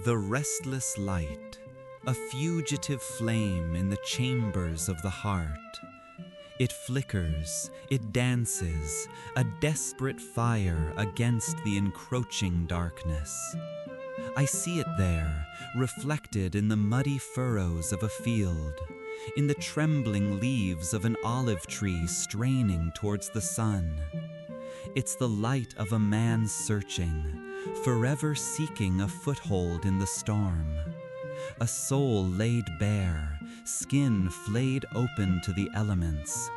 The restless light, a fugitive flame in the chambers of the heart. It flickers, it dances, a desperate fire against the encroaching darkness. I see it there, reflected in the muddy furrows of a field, in the trembling leaves of an olive tree straining towards the sun. It's the light of a man searching, forever seeking a foothold in the storm. A soul laid bare, skin flayed open to the elements,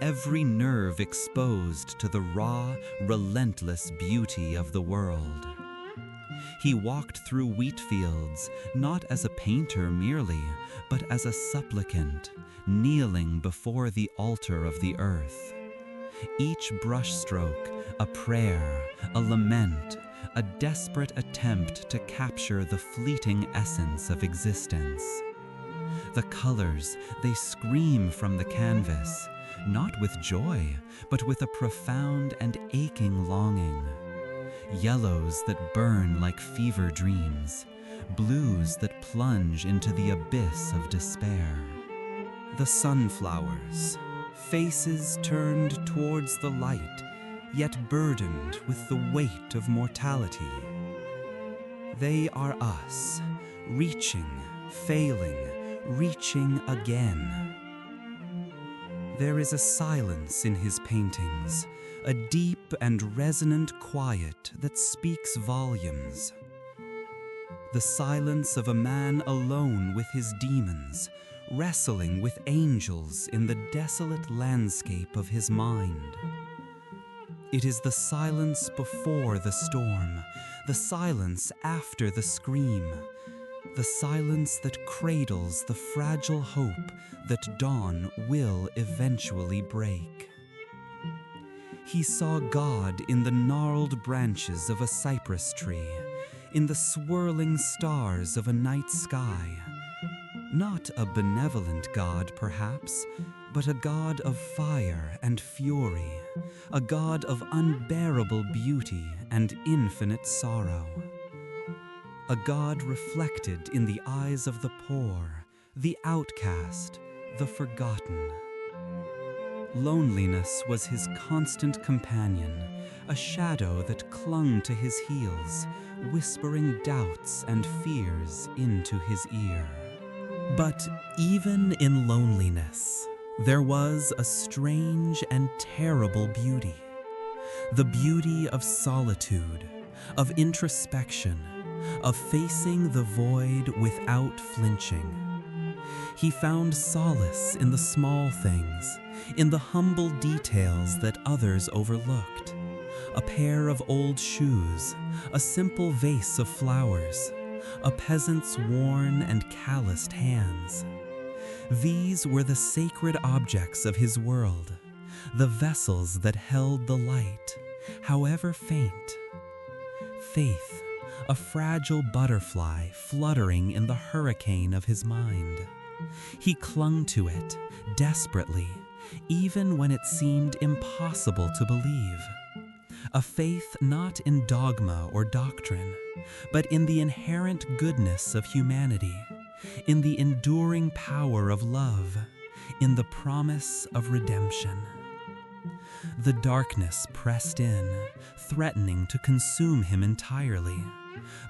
every nerve exposed to the raw, relentless beauty of the world. He walked through wheat fields, not as a painter merely, but as a supplicant, kneeling before the altar of the earth. Each brushstroke, a prayer, a lament, a desperate attempt to capture the fleeting essence of existence. The colors, they scream from the canvas, not with joy, but with a profound and aching longing. Yellows that burn like fever dreams, blues that plunge into the abyss of despair. The sunflowers, faces turned towards the light, yet burdened with the weight of mortality. They are us, reaching, failing, reaching again. There is a silence in his paintings, a deep and resonant quiet that speaks volumes. The silence of a man alone with his demons, wrestling with angels in the desolate landscape of his mind. It is the silence before the storm, the silence after the scream, the silence that cradles the fragile hope that dawn will eventually break. He saw God in the gnarled branches of a cypress tree, in the swirling stars of a night sky. Not a benevolent God, perhaps, but a God of fire and fury, a God of unbearable beauty and infinite sorrow. A God reflected in the eyes of the poor, the outcast, the forgotten. Loneliness was his constant companion, a shadow that clung to his heels, whispering doubts and fears into his ear. But even in loneliness, there was a strange and terrible beauty. The beauty of solitude, of introspection, of facing the void without flinching. He found solace in the small things, in the humble details that others overlooked. A pair of old shoes, a simple vase of flowers, a peasant's worn and calloused hands. These were the sacred objects of his world, the vessels that held the light, however faint. Faith, a fragile butterfly fluttering in the hurricane of his mind. He clung to it, desperately, even when it seemed impossible to believe. A faith not in dogma or doctrine, but in the inherent goodness of humanity, in the enduring power of love, in the promise of redemption. The darkness pressed in, threatening to consume him entirely,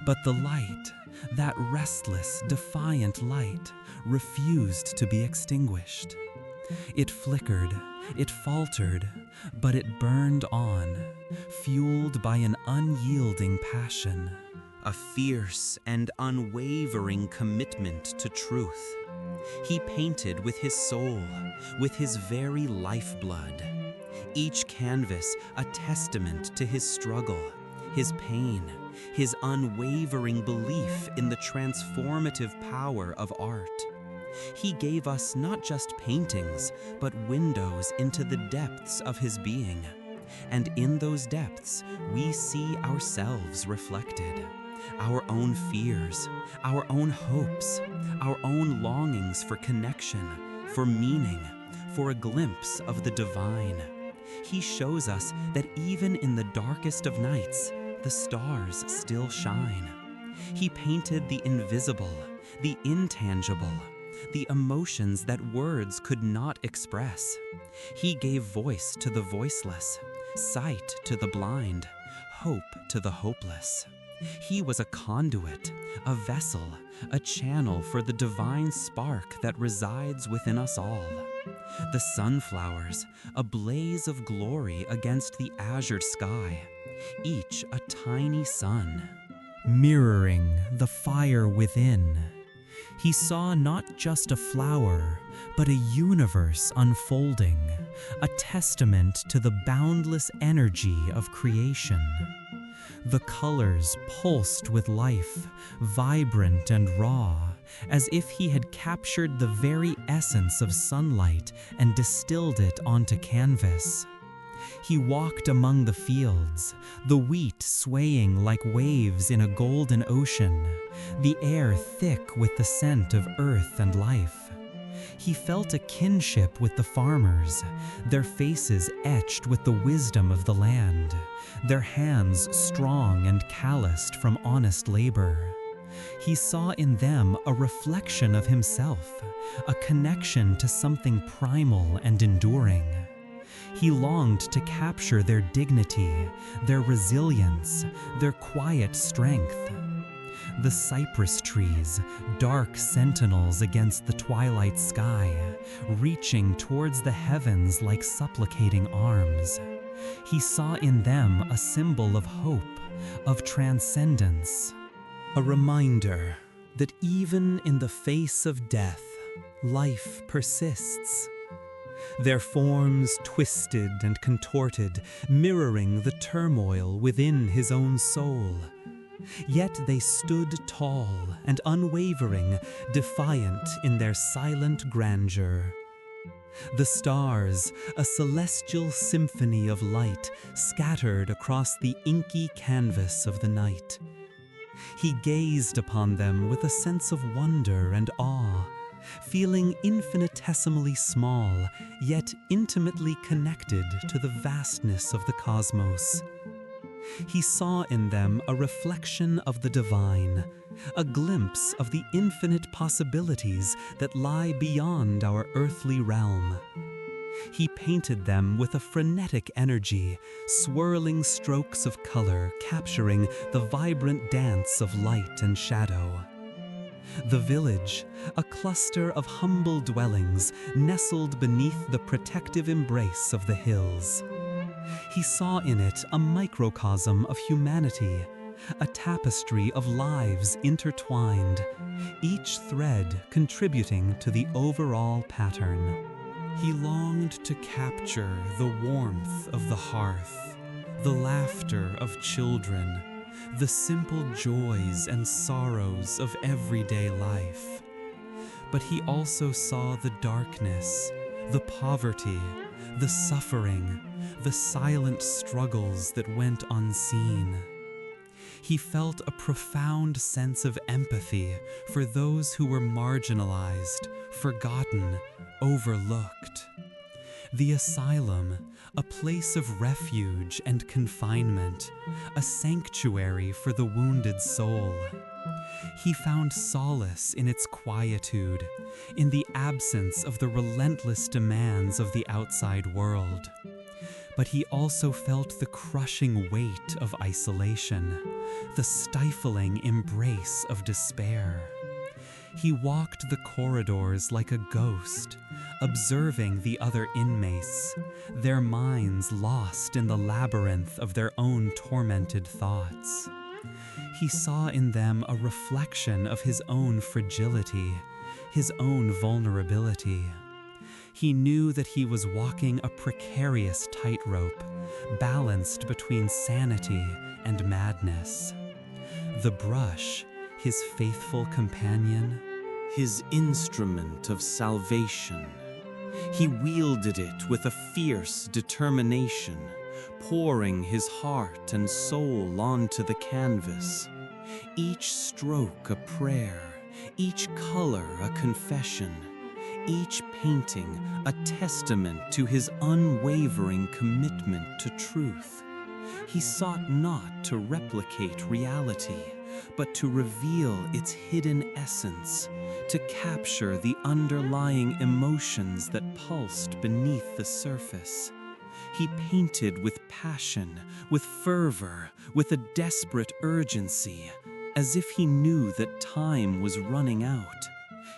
but the light, that restless, defiant light, refused to be extinguished. It flickered, it faltered, but it burned on, fueled by an unyielding passion, a fierce and unwavering commitment to truth. He painted with his soul, with his very lifeblood. Each canvas a testament to his struggle, his pain, his unwavering belief in the transformative power of art. He gave us not just paintings, but windows into the depths of his being. And in those depths, we see ourselves reflected. Our own fears, our own hopes, our own longings for connection, for meaning, for a glimpse of the divine. He shows us that even in the darkest of nights, the stars still shine. He painted the invisible, the intangible, the emotions that words could not express. He gave voice to the voiceless, sight to the blind, hope to the hopeless. He was a conduit, a vessel, a channel for the divine spark that resides within us all. The sunflowers, a blaze of glory against the azured sky, each a tiny sun, mirroring the fire within. He saw not just a flower, but a universe unfolding, a testament to the boundless energy of creation. The colors pulsed with life, vibrant and raw, as if he had captured the very essence of sunlight and distilled it onto canvas. He walked among the fields, the wheat swaying like waves in a golden ocean, the air thick with the scent of earth and life. He felt a kinship with the farmers, their faces etched with the wisdom of the land, their hands strong and calloused from honest labor. He saw in them a reflection of himself, a connection to something primal and enduring. He longed to capture their dignity, their resilience, their quiet strength. The cypress trees, dark sentinels against the twilight sky, reaching towards the heavens like supplicating arms. He saw in them a symbol of hope, of transcendence, a reminder that even in the face of death, life persists. Their forms twisted and contorted, mirroring the turmoil within his own soul. Yet they stood tall and unwavering, defiant in their silent grandeur. The stars, a celestial symphony of light, scattered across the inky canvas of the night. He gazed upon them with a sense of wonder and awe, feeling infinitesimally small, yet intimately connected to the vastness of the cosmos. He saw in them a reflection of the divine, a glimpse of the infinite possibilities that lie beyond our earthly realm. He painted them with a frenetic energy, swirling strokes of color capturing the vibrant dance of light and shadow. The village, a cluster of humble dwellings nestled beneath the protective embrace of the hills. He saw in it a microcosm of humanity, a tapestry of lives intertwined, each thread contributing to the overall pattern. He longed to capture the warmth of the hearth, the laughter of children, the simple joys and sorrows of everyday life. But he also saw the darkness, the poverty, the suffering, the silent struggles that went unseen. He felt a profound sense of empathy for those who were marginalized, forgotten, overlooked. The asylum, a place of refuge and confinement, a sanctuary for the wounded soul. He found solace in its quietude, in the absence of the relentless demands of the outside world. But he also felt the crushing weight of isolation, the stifling embrace of despair. He walked the corridors like a ghost, observing the other inmates, their minds lost in the labyrinth of their own tormented thoughts. He saw in them a reflection of his own fragility, his own vulnerability. He knew that he was walking a precarious tightrope, balanced between sanity and madness. The brush, his faithful companion, his instrument of salvation. He wielded it with a fierce determination, pouring his heart and soul onto the canvas. Each stroke a prayer, each color a confession, each painting a testament to his unwavering commitment to truth. He sought not to replicate reality, but to reveal its hidden essence, to capture the underlying emotions that pulsed beneath the surface. He painted with passion, with fervor, with a desperate urgency, as if he knew that time was running out.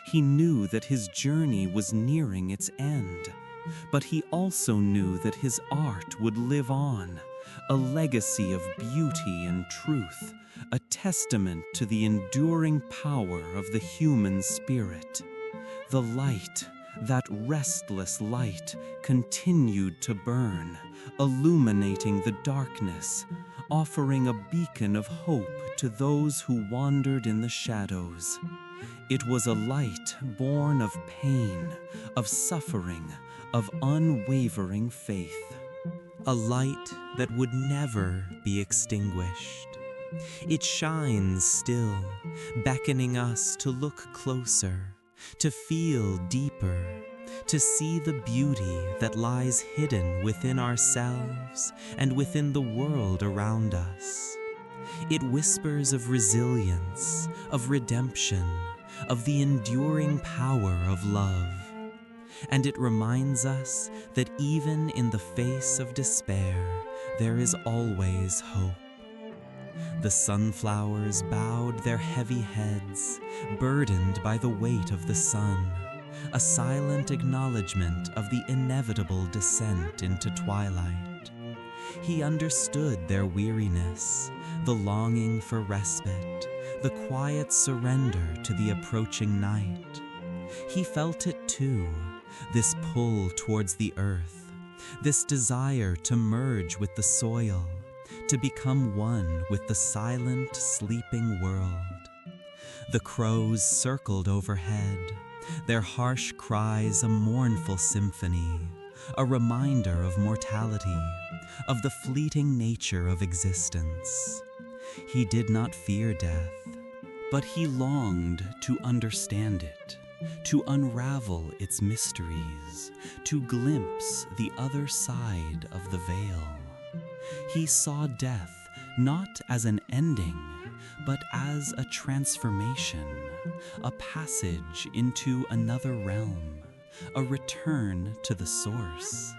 He knew that his journey was nearing its end, but he also knew that his art would live on, a legacy of beauty and truth, a testament to the enduring power of the human spirit. The light, that restless light, continued to burn, illuminating the darkness, offering a beacon of hope to those who wandered in the shadows. It was a light born of pain, of suffering, of unwavering faith. A light that would never be extinguished. It shines still, beckoning us to look closer, to feel deeper, to see the beauty that lies hidden within ourselves and within the world around us. It whispers of resilience, of redemption, of the enduring power of love. And it reminds us that even in the face of despair, there is always hope. The sunflowers bowed their heavy heads, burdened by the weight of the sun, a silent acknowledgement of the inevitable descent into twilight. He understood their weariness, the longing for respite, the quiet surrender to the approaching night. He felt it too, this pull towards the earth, this desire to merge with the soil, to become one with the silent, sleeping world. The crows circled overhead, their harsh cries a mournful symphony, a reminder of mortality, of the fleeting nature of existence. He did not fear death, but he longed to understand it, to unravel its mysteries, to glimpse the other side of the veil. He saw death not as an ending, but as a transformation, a passage into another realm, a return to the source.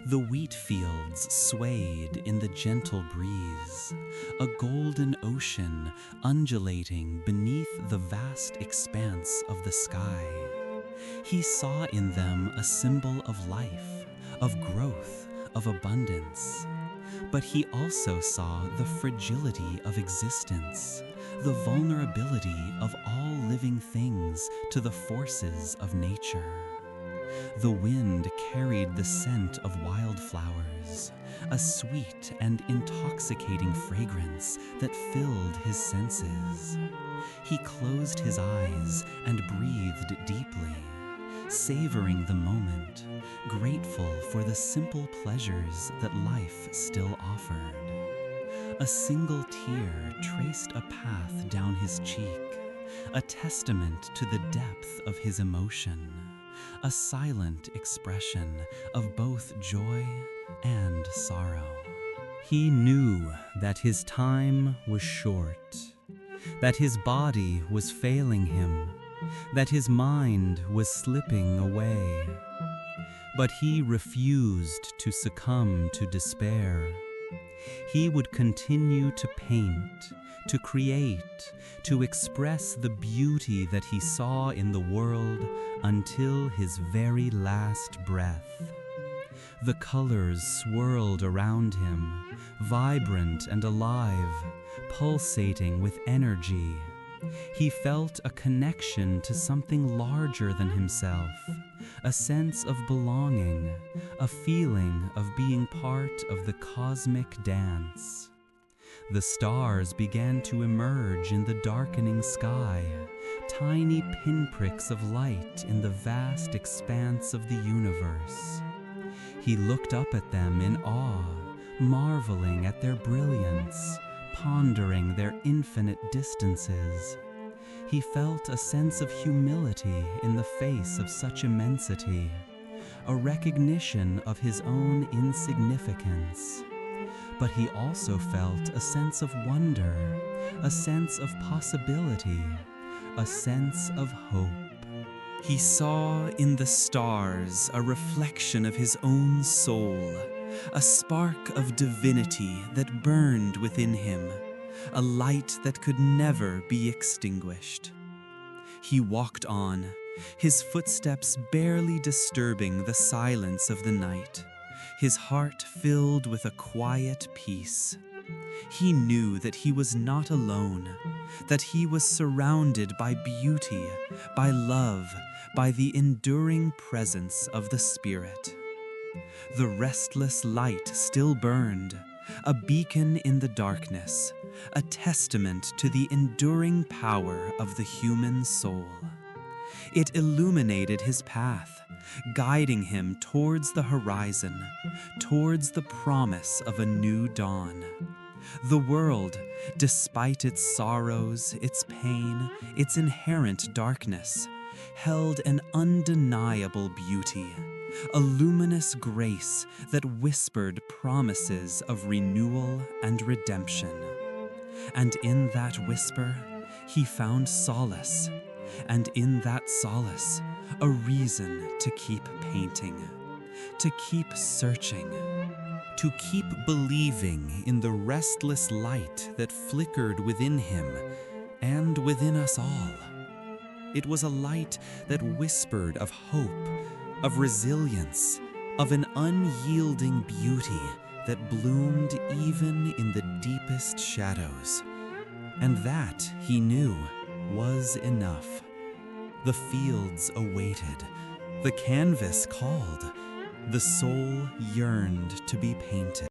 The wheat fields swayed in the gentle breeze, a golden ocean undulating beneath the vast expanse of the sky. He saw in them a symbol of life, of growth, of abundance. But he also saw the fragility of existence, the vulnerability of all living things to the forces of nature. The wind carried the scent of wildflowers, a sweet and intoxicating fragrance that filled his senses. He closed his eyes and breathed deeply, savoring the moment, grateful for the simple pleasures that life still offered. A single tear traced a path down his cheek, a testament to the depth of his emotion, a silent expression of both joy and sorrow. He knew that his time was short, that his body was failing him, that his mind was slipping away. But he refused to succumb to despair. He would continue to paint, to create, to express the beauty that he saw in the world until his very last breath. The colors swirled around him, vibrant and alive, pulsating with energy. He felt a connection to something larger than himself, a sense of belonging, a feeling of being part of the cosmic dance. The stars began to emerge in the darkening sky, tiny pinpricks of light in the vast expanse of the universe. He looked up at them in awe, marveling at their brilliance, pondering their infinite distances. He felt a sense of humility in the face of such immensity, a recognition of his own insignificance. But he also felt a sense of wonder, a sense of possibility, a sense of hope. He saw in the stars a reflection of his own soul, a spark of divinity that burned within him, a light that could never be extinguished. He walked on, his footsteps barely disturbing the silence of the night, his heart filled with a quiet peace. He knew that he was not alone, that he was surrounded by beauty, by love, by the enduring presence of the Spirit. The restless light still burned, a beacon in the darkness, a testament to the enduring power of the human soul. It illuminated his path, guiding him towards the horizon, towards the promise of a new dawn. The world, despite its sorrows, its pain, its inherent darkness, held an undeniable beauty, a luminous grace that whispered promises of renewal and redemption. And in that whisper, he found solace, and in that solace, a reason to keep painting, to keep searching, to keep believing in the restless light that flickered within him and within us all. It was a light that whispered of hope, of resilience, of an unyielding beauty that bloomed even in the deepest shadows. And that, he knew, was enough. The fields awaited, the canvas called, the soul yearned to be painted.